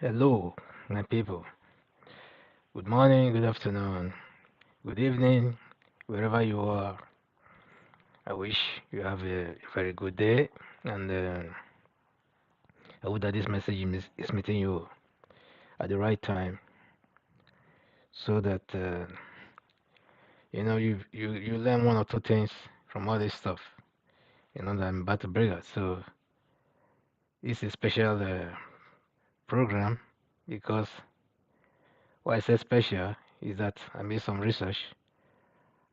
Hello, my people. Good morning, good afternoon, good evening, wherever you are. I wish you have a very good day, and I hope that this message is meeting you at the right time, so that you learn one or two things from all this stuff. That I'm about to bring out. So it's a special program because why I say special is that I made some research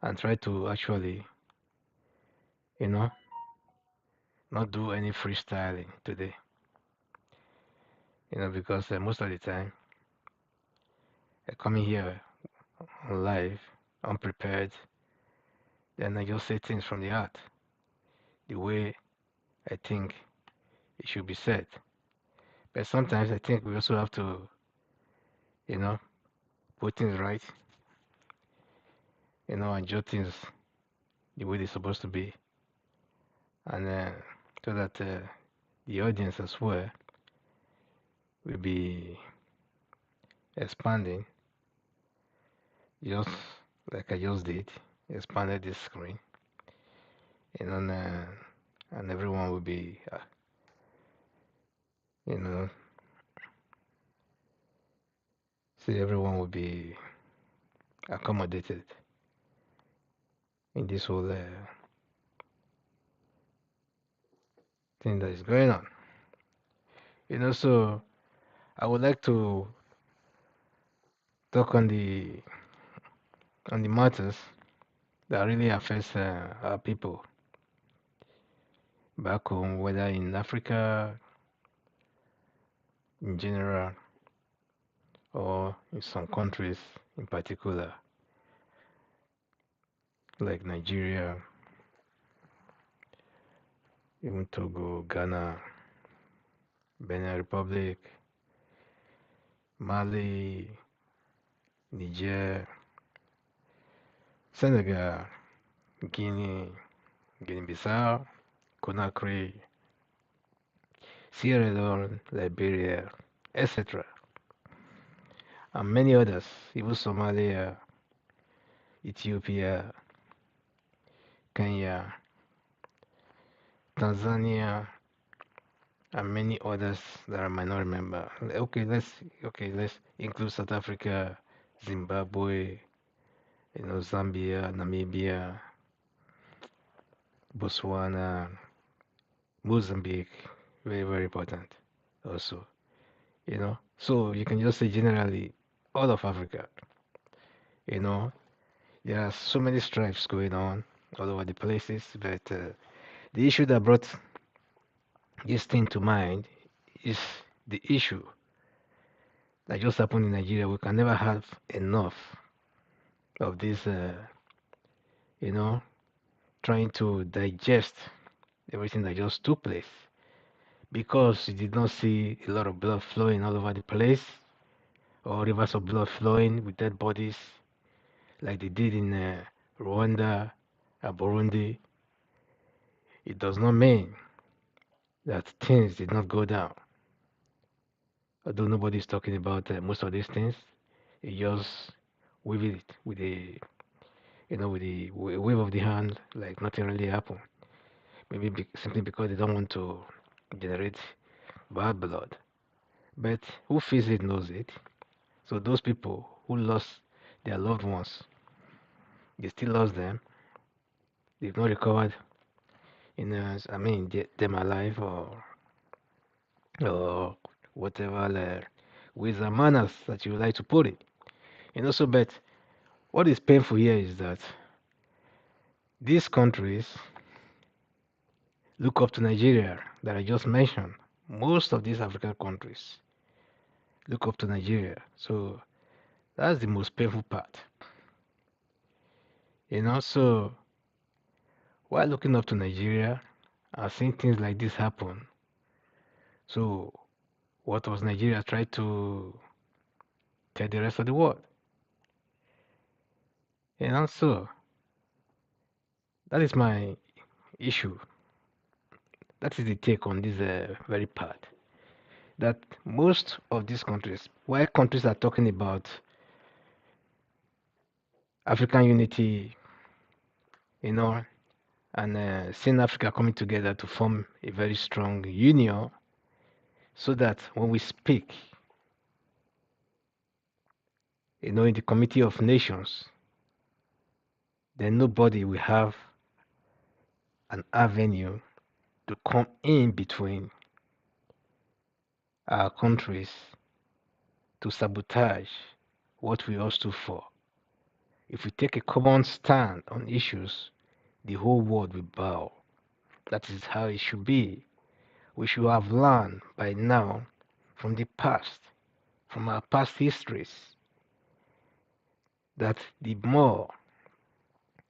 and try to actually, you know, not do any freestyling today. Because most of the time I come in here on live, unprepared, then I just say things from the heart, the way I think it should be said. But sometimes I think we also have to, you know, put things right, and jot things the way they're supposed to be, and so that the audience as well will be expanding, just like I just did, expanded this screen, you know, and, uh, and everyone will be, you know, see everyone will be accommodated in this whole thing that is going on. So I would like to talk on the matters that really affects our people back home, whether in Africa in general or in some countries in particular, like Nigeria, even Togo, Ghana, Benin Republic, Mali, Niger, Senegal, Guinea, Guinea-Bissau, Conakry, Sierra Leone, Liberia, etc., and many others, even Somalia, Ethiopia, Kenya, Tanzania, and many others that I might not remember. Okay, let's include South Africa, Zimbabwe, Zambia, Namibia, Botswana, Mozambique, very very important also. So you can just say generally all of Africa. You know, there are so many strifes going on all over the places, but the issue that brought this thing to mind is the issue that just happened in Nigeria. We can never have enough of this, you know, trying to digest everything that just took place because you did not see a lot of blood flowing all over the place or rivers of blood flowing with dead bodies like they did in Rwanda and Burundi. It does not mean that things did not go down. Although nobody's talking about most of these things, it just wave it with a with the wave of the hand, like nothing really happened. Maybe simply because they don't want to generate bad blood. But who feels it knows it. So those people who lost their loved ones, they still lost them. They've not recovered I mean, them alive or whatever ways and manners that you would like to put it. So but what is painful here is that these countries look up to Nigeria that I just mentioned. Most of these African countries look up to Nigeria. So that's the most painful part. So while looking up to Nigeria, I've seen things like this happen. So what was Nigeria trying to tell the rest of the world? So that is my issue. That is the take on this very part. that most of these countries, while countries are talking about African unity, you know, and seeing Africa coming together to form a very strong union, so that when we speak, in the Committee of Nations, then nobody will have an avenue to come in between our countries to sabotage what we all stood for. If we take a common stand on issues, the whole world will bow. That is how it should be. We should have learned by now from the past, from our past histories, that the more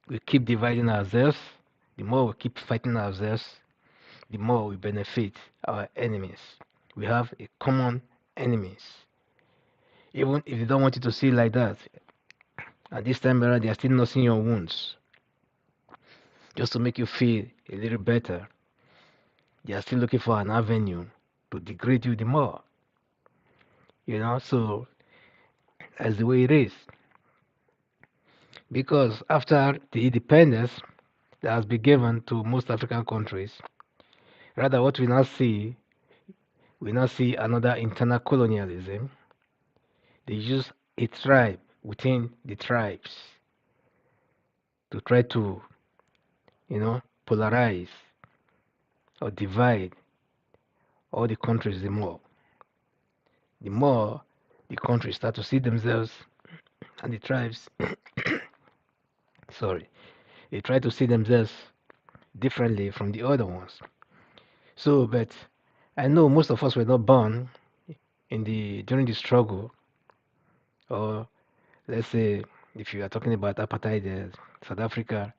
we keep dividing ourselves, the more we keep fighting ourselves, the more we benefit our enemies. We have a common enemies. Even if you don't want it to see like that, at this time around, they are still nursing your wounds just to make you feel a little better. They are still looking for an avenue to degrade you the more. So that's the way it is. Because after the independence that has been given to most African countries, rather what we now see another internal colonialism. They use a tribe within the tribes to try to, polarize or divide all the countries the more. The more the countries start to see themselves and the tribes, sorry, they try to see themselves differently from the other ones. So, but I know most of us were not born during the struggle, or let's say if you are talking about apartheid, South Africa,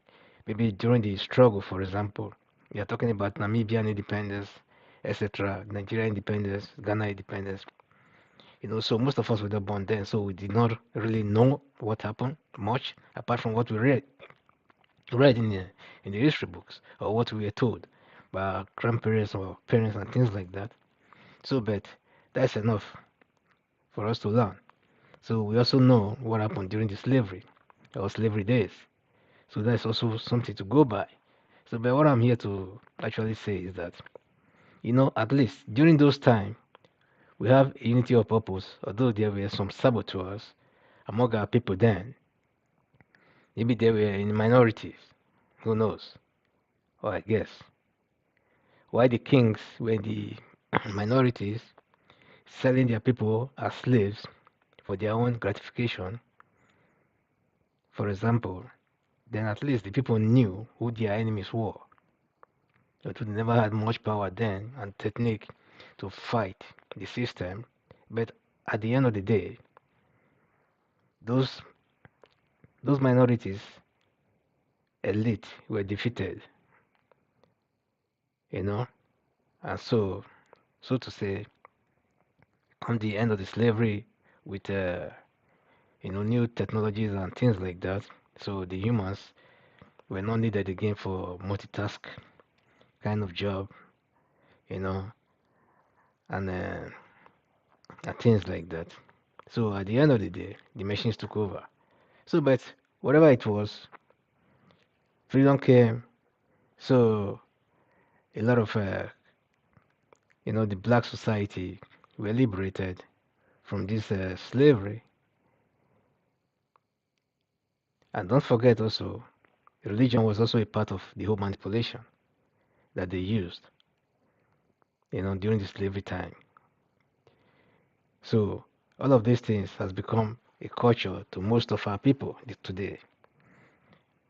maybe during the struggle, for example, you are talking about Namibian independence, etc., Nigeria independence, Ghana independence. So most of us were not born then, so we did not really know what happened much, apart from what we read in the history books or what we were told by our grandparents or parents and things like that. So, but that's enough for us to learn. So we also know what happened during the slavery or slavery days. So that's also something to go by. So, but what I'm here to actually say is that, at least during those times, we have a unity of purpose, although there were some saboteurs among our people then. Maybe they were in minorities. Who knows? Or I guess. Why the kings were in the minorities, selling their people as slaves for their own gratification, for example, then at least the people knew who their enemies were. But they never had much power then and technique to fight the system. But at the end of the day, those those minorities elite were defeated, you know, and so to say, come the end of the slavery with new technologies and things like that. So the humans were not needed again for multitask kind of job, you know, and things like that. So at the end of the day, the machines took over. So, but whatever it was, freedom came. So a lot of the black society were liberated from this slavery. And don't forget also, religion was also a part of the whole manipulation that they used, during the slavery time. So all of these things has become a culture to most of our people today.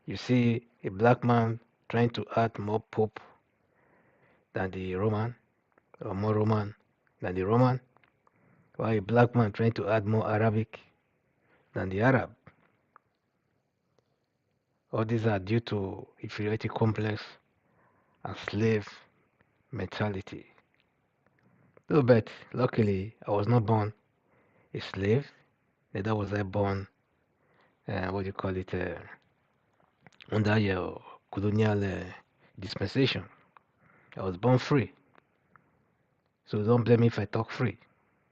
You see a black man trying to add more Pope than the Roman, or more Roman than the Roman, while a black man trying to add more Arabic than the Arab. All these are due to inferiority complex and slave mentality. So, but luckily, I was not born a slave. Neither was I born, what do you call it, under your colonial dispensation. I was born free. So don't blame me if I talk free,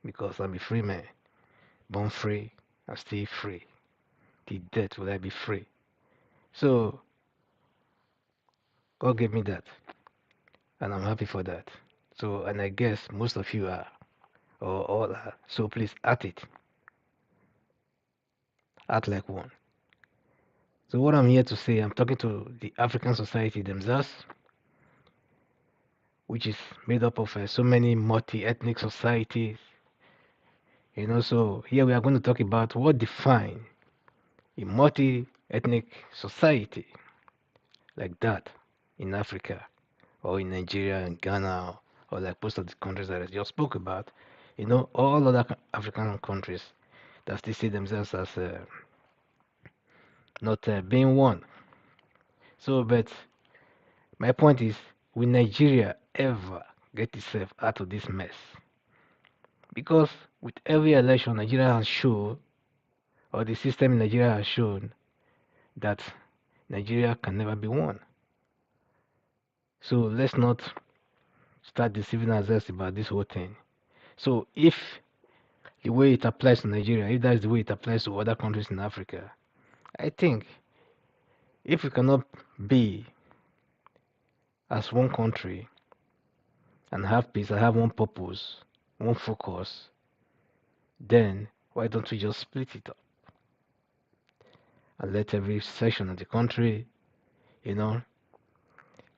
because I'm a free man, born free, and still free. Till death will I be free. So God gave me that, and I'm happy for that. So, and I guess most of you are, or all are. So please act it, act like one. So what I'm here to say, I'm talking to the African society themselves, which is made up of so many multi-ethnic societies. So here we are going to talk about what define a multi-ethnic society like that in Africa or in Nigeria and Ghana or like most of the countries that I just spoke about. All other African countries that still see themselves as not being one. So, but my point is, will Nigeria ever get itself out of this mess? Because with every election, Nigeria has shown, or the system in Nigeria has shown, that Nigeria can never be one. So let's not start deceiving ourselves about this whole thing. So if the way it applies to Nigeria, if that's the way it applies to other countries in Africa, I think if we cannot be as one country and have peace and have one purpose, one focus, then why don't we just split it up and let every section of the country, you know,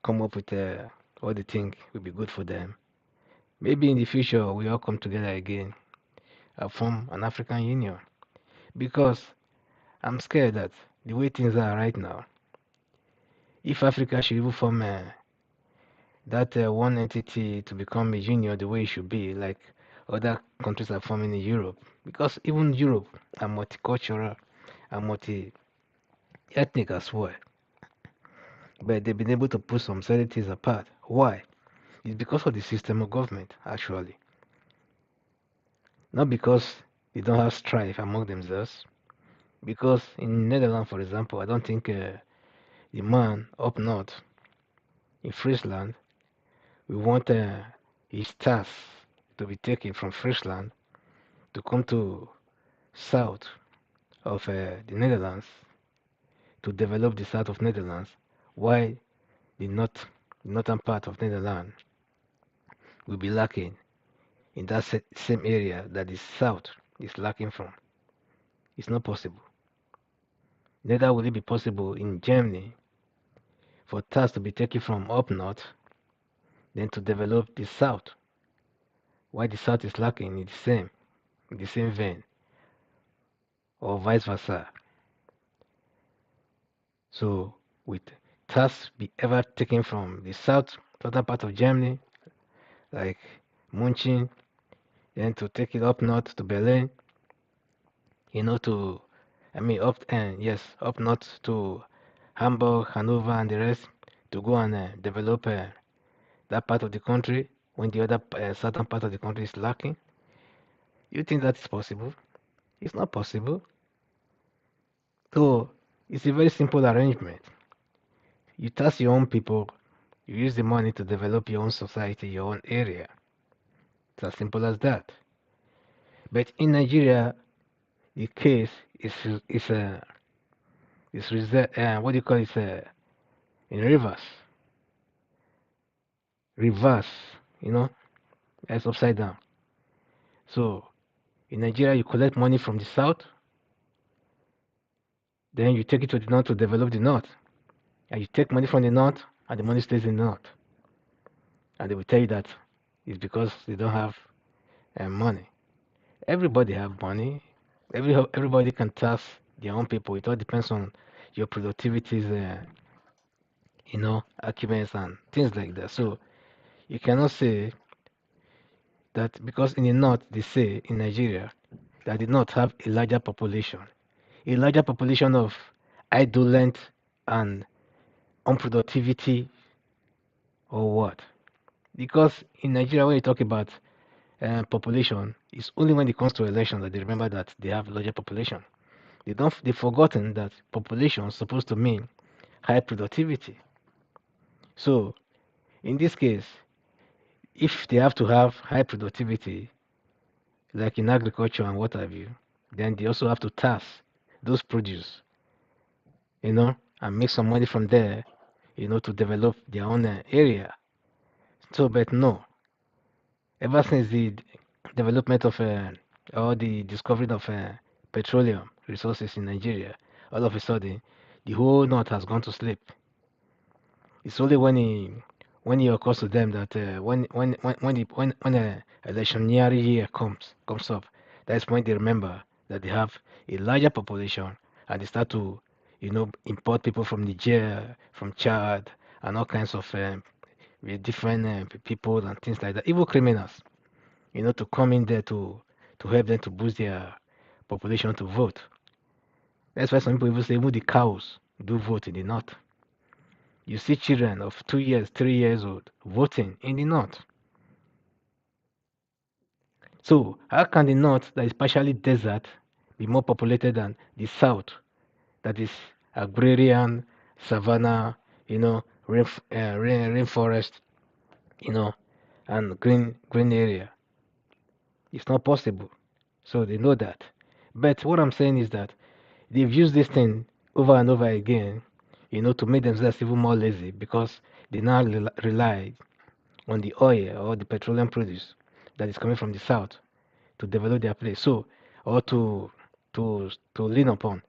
come up with what they think will be good for them. Maybe in the future we all come together again and form an African Union. Because I'm scared that the way things are right now, if Africa should even form that one entity to become a union the way it should be, like other countries are forming in Europe, because even Europe are multicultural and multi-ethnic as well, but they've been able to put some certain things apart. Why? It's because of the system of government, actually. Not because they don't have strife among themselves. Because in Netherlands, for example, I don't think the man up north in Friesland will want his task to be taken from Friesland to come to south of the Netherlands to develop the south of Netherlands, while the northern part of Netherlands will be lacking in that same area that the south is lacking from. It's not possible. Neither will it be possible in Germany for tasks to be taken from up north then to develop the south, while the south is lacking in the same vein, or vice versa. So, with tasks be ever taken from the southern part of Germany, like Munchen, then to take it up north to Berlin, to, I mean, up north to Hamburg, Hanover, and the rest, to go and develop that part of the country when the other southern part of the country is lacking. You think that is possible? It's not possible. So, it's a very simple arrangement. You tax your own people, you use the money to develop your own society, your own area. It's as simple as that. But in Nigeria, the case is what do you call it? In reverse, reverse. You know, it's upside down. So in Nigeria, you collect money from the south, then you take it to the north to develop the north, and you take money from the north, and the money stays in the north. And they will tell you that it's because they don't have money. Everybody have money. Everybody can tax their own people. It all depends on your productivities, achievements and things like that. So you cannot say that because in the north they say in Nigeria that they not have a larger population of idolent and unproductivity or what? Because in Nigeria, when you talk about population, it's only when it comes to election that they remember that they have larger population. They've forgotten that population is supposed to mean high productivity. So in this case, if they have to have high productivity, like in agriculture and what have you, then they also have to tax those produce, and make some money from there, to develop their own area. So, but no, ever since the development of or the discovery of petroleum resources in Nigeria, all of a sudden, the whole north has gone to sleep. It's only when it occurs to them that when a electionary year comes up, that's when they remember that they have a larger population and they start to import people from Niger, from Chad, and all kinds of with different people and things like that, evil criminals, to come in there to help them to boost their population to vote. That's why some people even say even the cows do vote in the north. You see children of 2 years, 3 years old voting in the north. So how can the north, that is partially desert, be more populated than the south, that is agrarian, savanna, rainforest, you know, and green area? It's not possible. So they know that. But what I'm saying is that they've used this thing over and over again, to make themselves even more lazy because they now rely on the oil or the petroleum produce that is coming from the south to develop their place. So, or to lean upon,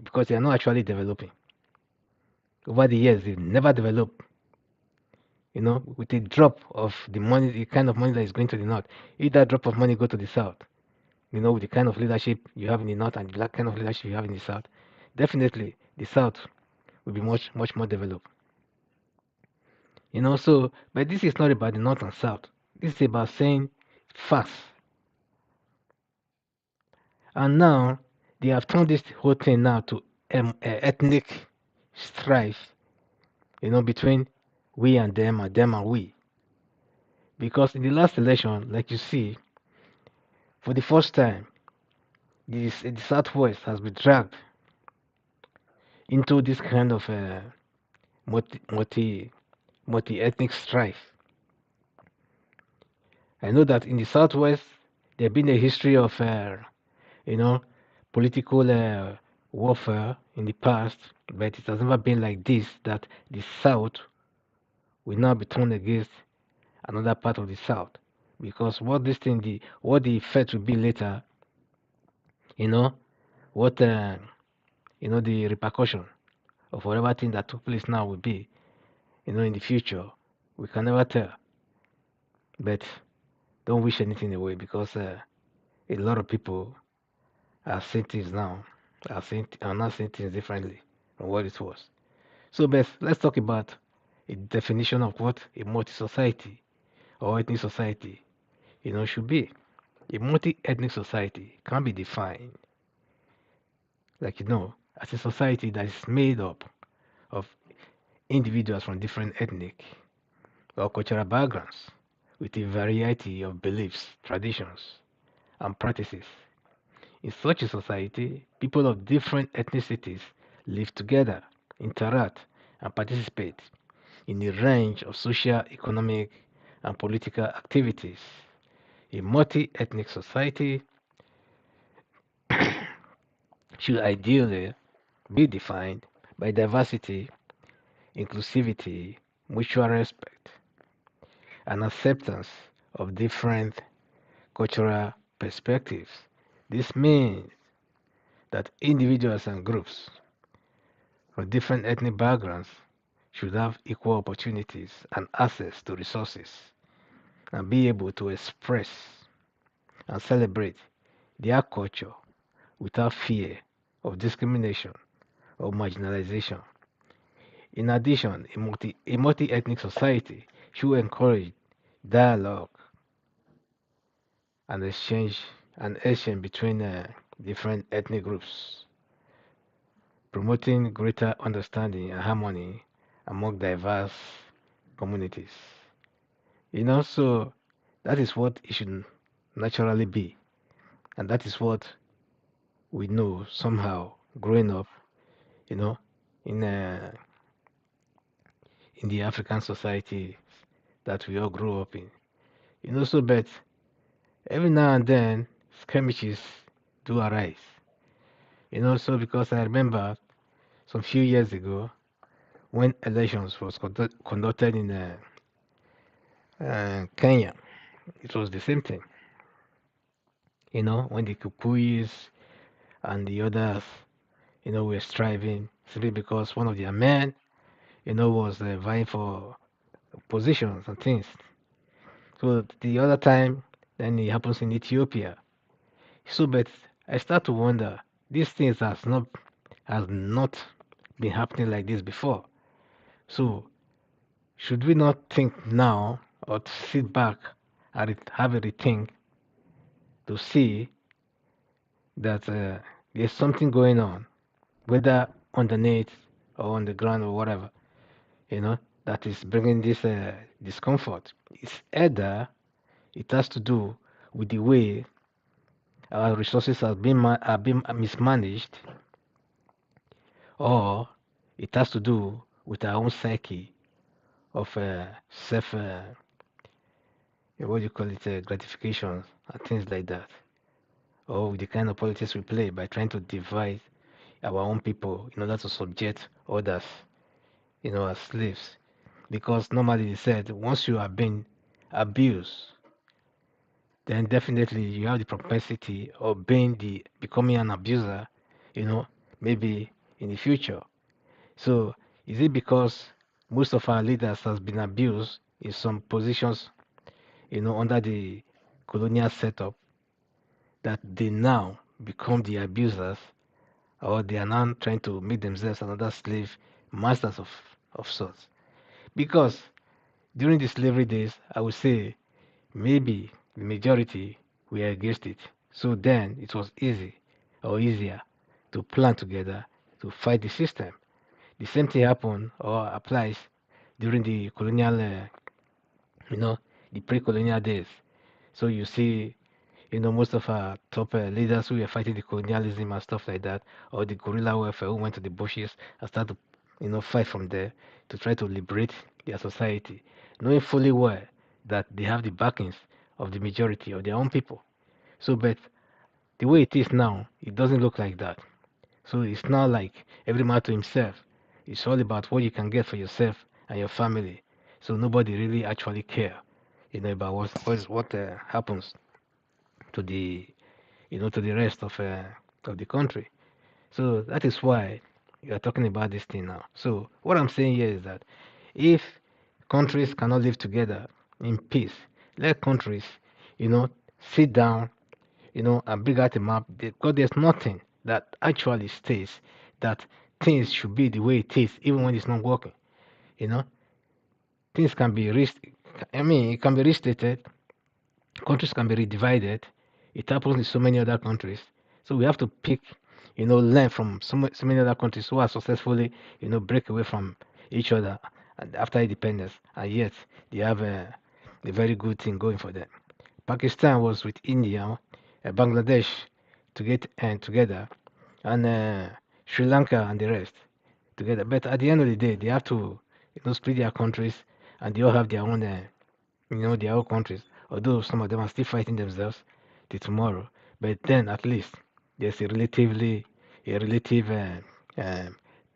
because they are not actually developing. Over the years, they never develop. With a drop of the money, the kind of money that is going to the north, if that drop of money go to the south, with the kind of leadership you have in the north and the kind of leadership you have in the south, definitely the south will be much much more developed. So but this is not about the north and south. This is about saying facts. And now they have turned this whole thing now to ethnic strife, between we and them and we. Because in the last election, like you see, for the first time, the Southwest has been dragged into this kind of multi ethnic strife. I know that in the Southwest, there's been a history of, you know, political warfare in the past, but it has never been like this, that the South will now be turned against another part of the South. Because what the effect will be later, you know, what, the repercussion of whatever thing that took place now will be, in the future, we can never tell. But don't wish anything away because a lot of people are seeing things now, are now seeing things differently from what it was. So, Beth, let's talk about a definition of what a multi-society or ethnic society, should be. A multi-ethnic society can be defined, like as a society that is made up of individuals from different ethnic or cultural backgrounds with a variety of beliefs, traditions, and practices. In such a society, people of different ethnicities live together, interact, and participate in a range of social, economic, and political activities. A multi ethnic society should ideally be defined by diversity, inclusivity, mutual respect, and acceptance of different cultural perspectives. This means that individuals and groups from different ethnic backgrounds should have equal opportunities and access to resources and be able to express and celebrate their culture without fear of discrimination or marginalization. In addition, a multi-ethnic society should encourage dialogue and exchange between different ethnic groups, promoting greater understanding and harmony among diverse communities. So that is what it should naturally be, and that is what we know somehow growing up, you know, in uh, in the African society that we all grew up in. So but every now and then skirmishes do arise. So because I remember some few years ago when elections was conducted in Kenya, it was the same thing. When the Kikuyus and the others, were striving simply because one of their men, was vying for positions and things. So the other time, then it happens in Ethiopia. So, but I start to wonder, these things has not been happening like this before. So, should we not think now or to sit back and have a rethink to see that there's something going on, whether underneath or on the ground or whatever, that is bringing this discomfort? It's either it has to do with the way our resources are being mismanaged, or it has to do with our own psyche of self, what do you call it, gratifications and things like that, or with the kind of politics we play by trying to divide our own people in order to subject others, as slaves. Because normally they said once you are being abused, then definitely you have the propensity of becoming an abuser, you know, maybe in the future. So is it because most of our leaders has been abused in some positions, under the colonial setup, that they now become the abusers, or they are now trying to make themselves another slave masters of sorts? Because during the slavery days, I would say maybe the majority were against it. So then it was easier to plan together to fight the system. The same thing happened or applies during the colonial, you know, the pre-colonial days. So you see, most of our top leaders who were fighting the colonialism and stuff like that, or the guerrilla warfare who went to the bushes and started to, fight from there to try to liberate their society, knowing fully well that they have the backings of the majority of their own people. So, but the way it is now, it doesn't look like that. So it's not like every man to himself. It's all about what you can get for yourself and your family. So nobody really actually care, about what happens to the rest of the country. So that is why you are talking about this thing now. So what I'm saying here is that if countries cannot live together in peace, let countries, you know, sit down, and bring out a map, because there's nothing that actually states that things should be the way it is, even when it's not working. You know, things can be it can be restated. Countries can be redivided. It happens in so many other countries. So we have to pick, learn from so many other countries who are successfully, break away from each other after independence, and yet they have a very good thing going for them. Pakistan was with India, Bangladesh to get together, and Sri Lanka and the rest together. But at the end of the day, they have to, split their countries, and they all have their own, their own countries. Although some of them are still fighting themselves till tomorrow, but then at least there's a relative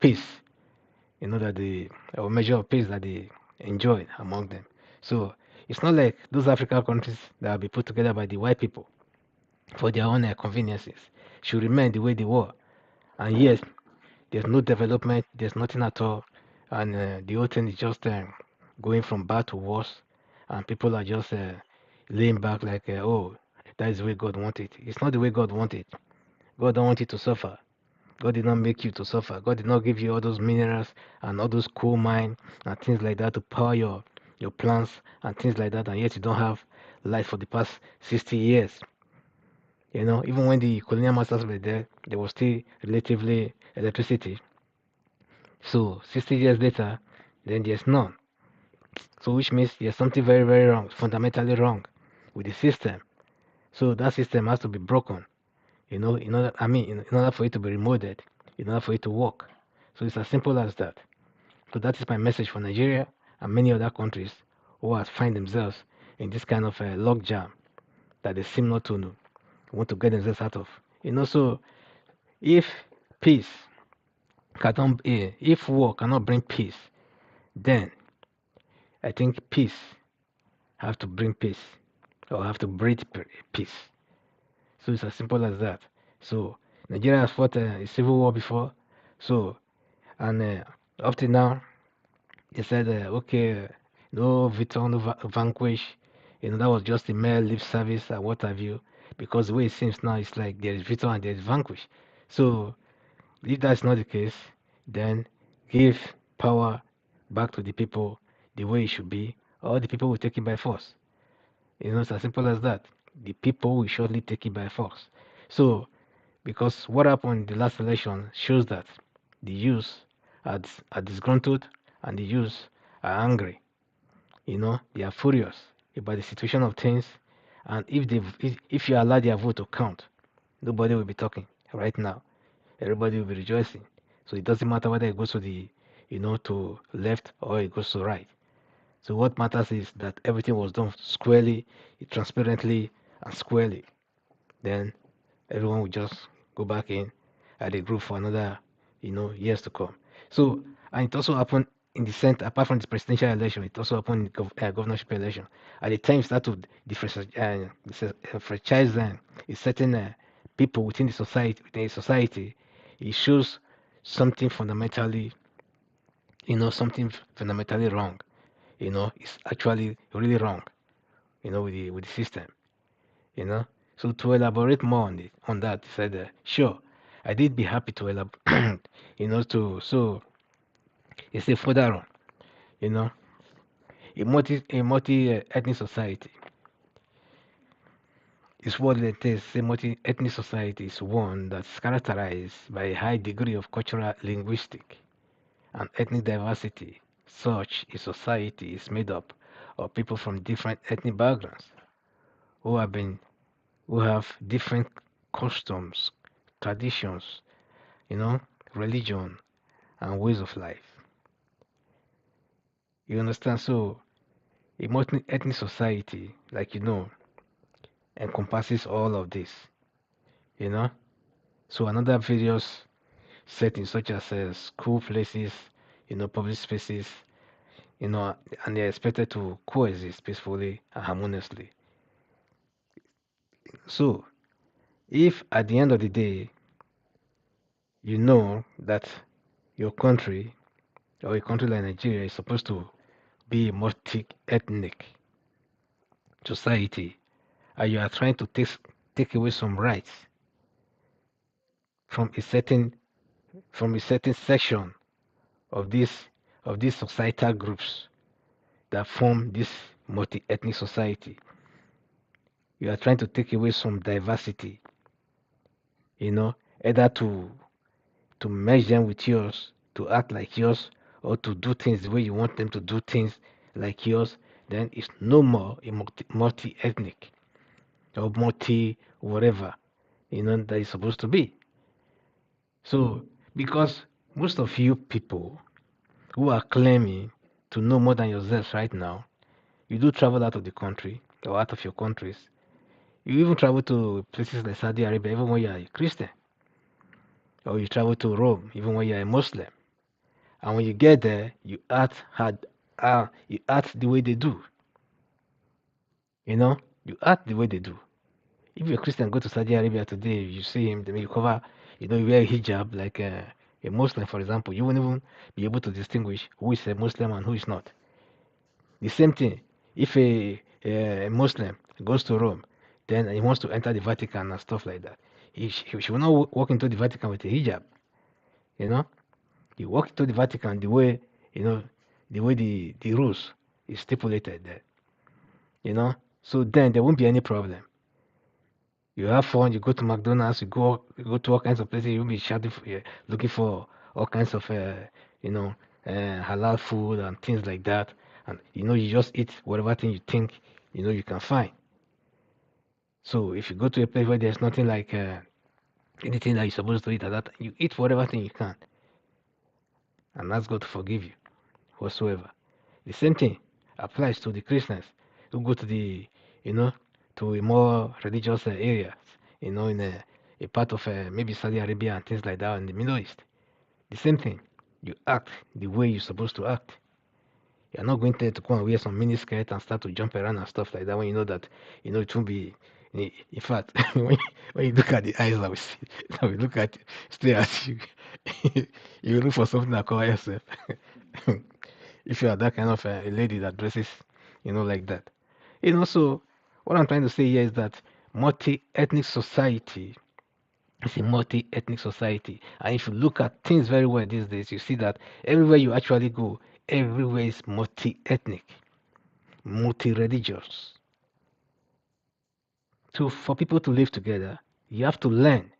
peace, that the or measure of peace that they enjoy among them. So it's not like those African countries that will be put together by the white people for their own conveniences should remain the way they were. And yes, there's no development, there's nothing at all, and the whole thing is just going from bad to worse, and people are just laying back like, oh, that is the way God wanted it. It's not the way God wanted it. God don't want you to suffer. God did not make you to suffer. God did not give you all those minerals and all those coal mine and things like that to power your plants and things like that, and yet you don't have light for the past 60 years. Even when the colonial masters were there was still relatively electricity. So 60 years later, then there's none. So which means there's something very, very wrong, fundamentally wrong with the system. So that system has to be broken, in order for it to be remodeled, in order for it to work. So it's as simple as that. So that is my message for Nigeria and many other countries who are find themselves in this kind of log jam that they seem not to know, want to get themselves out of. So if peace if war cannot bring peace, then I think peace have to bring peace or have to breed peace. So it's as simple as that. So Nigeria has fought a civil war before. So and up to now, they said, okay, no victor, no vanquish. That was just a mere lip service and what have you. Because the way it seems now, it's like there is victor and there is vanquish. So if that's not the case, then give power back to the people the way it should be, or the people will take it by force. It's as simple as that. The people will surely take it by force. So, because what happened in the last election shows that the youth are disgruntled and the youth are angry. They are furious about the situation of things. And if you allow their vote to count, nobody will be talking right now. Everybody will be rejoicing. So it doesn't matter whether it goes to to left or it goes to right. So what matters is that everything was done squarely, transparently, and squarely. Then everyone will just go back in at the group for another, years to come. So, and it also happened in the center, apart from the presidential election, it also happened in the governorship election. At the time, it started to franchise a certain people within the society. It shows something fundamentally, something fundamentally wrong. It's actually really wrong, with the system you know. So to elaborate more on that, he said, sure, I did be happy to elaborate, so he said further on, you know, a multi ethnic society is what it is. A multi ethnic society is one that's characterized by a high degree of cultural, linguistic, and ethnic diversity. Such a society is made up of people from different ethnic backgrounds who have been who have different customs, traditions, you know, religion, and ways of life. You understand? So, a multi-ethnic society, like encompasses all of this. You know. So another various settings such as school places, public spaces, and they're expected to coexist peacefully and harmoniously. So, if at the end of the day you know that your country or a country like Nigeria is supposed to be a multi-ethnic society, and you are trying to take away some rights from a certain section of these societal groups that form this multi-ethnic society. You are trying to take away some diversity, you know, either to merge them with yours, to act like yours, or to do things the way you want them to do things like yours. Then it's no more a multi-ethnic or multi whatever, that is supposed to be. So, because most of you people who are claiming to know more than yourselves right now, you do travel out of the country or out of your countries. You even travel to places like Saudi Arabia, even when you are a Christian, or you travel to Rome, even when you are a Muslim. And when you get there, you act the way they do. You know, you act the way they do. If you're a Christian, go to Saudi Arabia today, you see him, then you cover, you wear a hijab like a Muslim, for example. You won't even be able to distinguish who is a Muslim and who is not. The same thing, if a Muslim goes to Rome, then he wants to enter the Vatican and stuff like that. He will not walk into the Vatican with a hijab. You know, he walk into the Vatican you know, the way the rules is stipulated there. So then there won't be any problem. You have fun. You go to McDonald's. You go to all kinds of places. You'll be shouting looking for all kinds of you know halal food and things like that. And you just eat whatever thing you think you can find. So if you go to a place where there's nothing like anything that you're supposed to eat at that, you eat whatever thing you can, and ask God to forgive you whatsoever. The same thing applies to the Christians. who go to the, you know, to a more religious area, in a part of maybe Saudi Arabia and things like that in the Middle East. The same thing. You act the way you're supposed to act. You're not going there to come and wear some mini skirt and start to jump around and stuff like that when you know that, it won't be. In fact, when you look at the eyes that we see, that we look at, stare at you, you look for something that cover yourself. If you are that kind of a lady that dresses, like that. So what I'm trying to say here is that multi-ethnic society is a multi-ethnic society. And if you look at things very well these days, you see that everywhere you actually go, everywhere is multi-ethnic, multi-religious. So for people to live together, you have to learn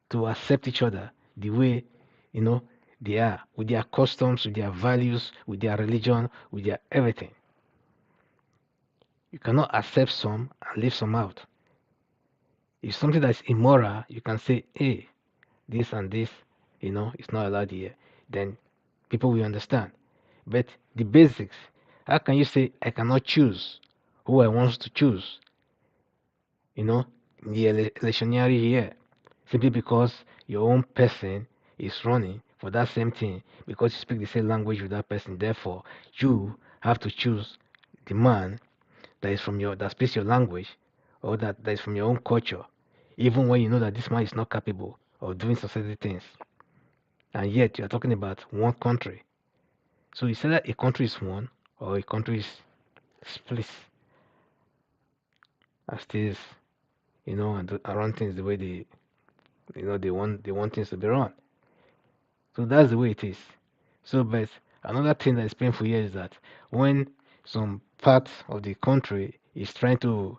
to accept each other the way, you know, they are, with their customs, with their values, with their religion, with their everything. You cannot accept some and leave some out. If something that's immoral, you can say, hey, this and this, it's not allowed here. Then people will understand. But the basics, how can you say I cannot choose who I want to choose, you know, in the electionary year, simply because your own person is running for that same thing because you speak the same language with that person. Therefore, you have to choose the man that speaks your language or that is from your own culture, even when you know that this man is not capable of doing certain things. And yet you are talking about one country. So you say that a country is one or a country is split as it is, and run things the way they want things to be run. So that's the way it is. So, but another thing that is painful here is that when some part of the country is trying to,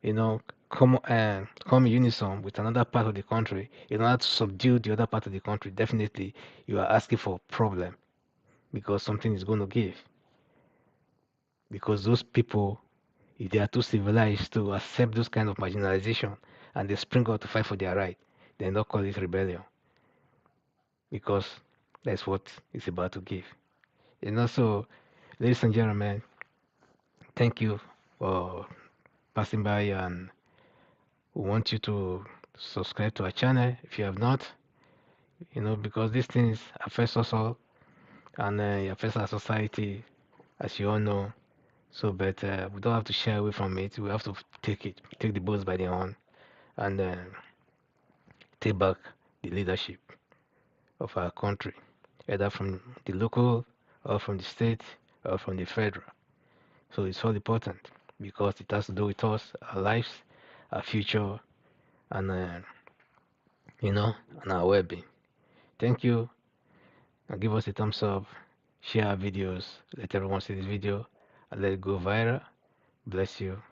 you know, come in unison with another part of the country in order to subdue the other part of the country, definitely you are asking for a problem because something is going to give. Because those people, if they are too civilized to accept those kind of marginalization and they spring out to fight for their right, they not call it rebellion because that's what it's about to give. And also, ladies and gentlemen, thank you for passing by, and we want you to subscribe to our channel if you have not, because these things affect us all and it affects our society, as you all know. So, but we don't have to shy away from it. We have to take the bulls by the horn, and take back the leadership of our country, either from the local or from the state or from the federal. So it's all important because it has to do with us, our lives, our future, and and our well-being. Thank you, and give us a thumbs up, share our videos, let everyone see this video, and let it go viral. Bless you.